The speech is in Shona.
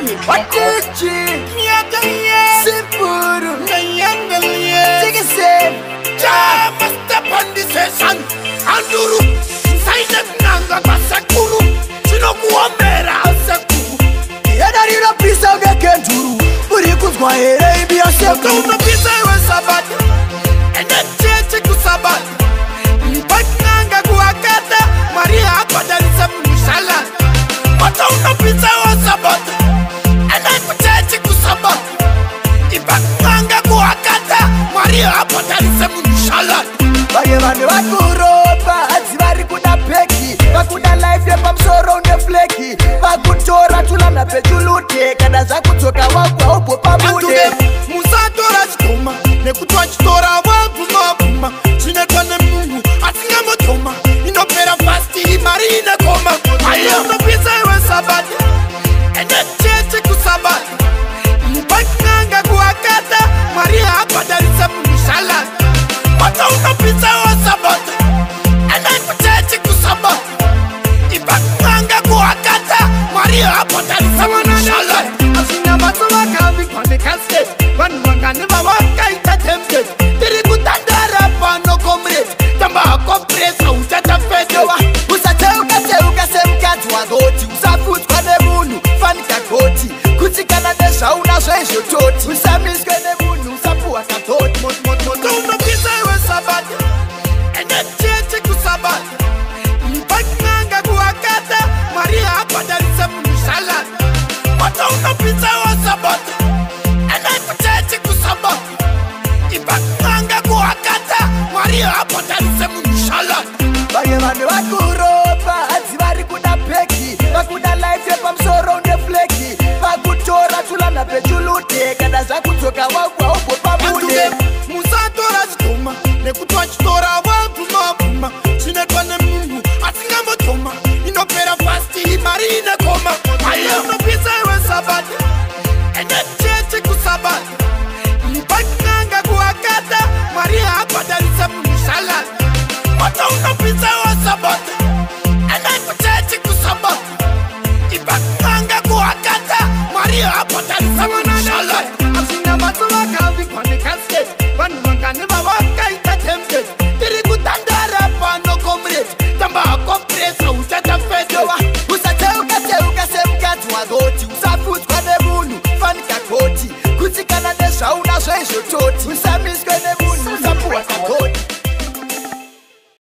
Money, what is it? Simple, Tiksen. Must step on this session. Anduru, silent nanga basakuru. Chinokuambera asakuru. Unopisa gekenduru. Burikuzwa ere ibi aseku. Unopisa iwe sabati. Ende cheche kusabati. Mpaknanga kuakata. Maria apadarisa mnishala. Moto unopisa iwe sabati. Ende cheche kusabati. Mpaknanga kuakata. Maria apadarisa mnishala. Vage vanhu vakuropa hadzi vari kuda peki vakuda life yepamsoro unefleki vakutora tulana petulute kana zvakudzoka wagwa ubopa bude musatora chitoma nekuti wachitora wagumaguma zvinetwa nemunhu asingambotoma inopera fasti mari inekoma aiye unopisa iwe sabati ende cheche kusabati mupaknanga kuakata mari haabhadharisa munhu shalati Moto unopisa iwe sabati ende kucheche kusabati ipaknanga kuakata mari haabhadharisa munhu shalati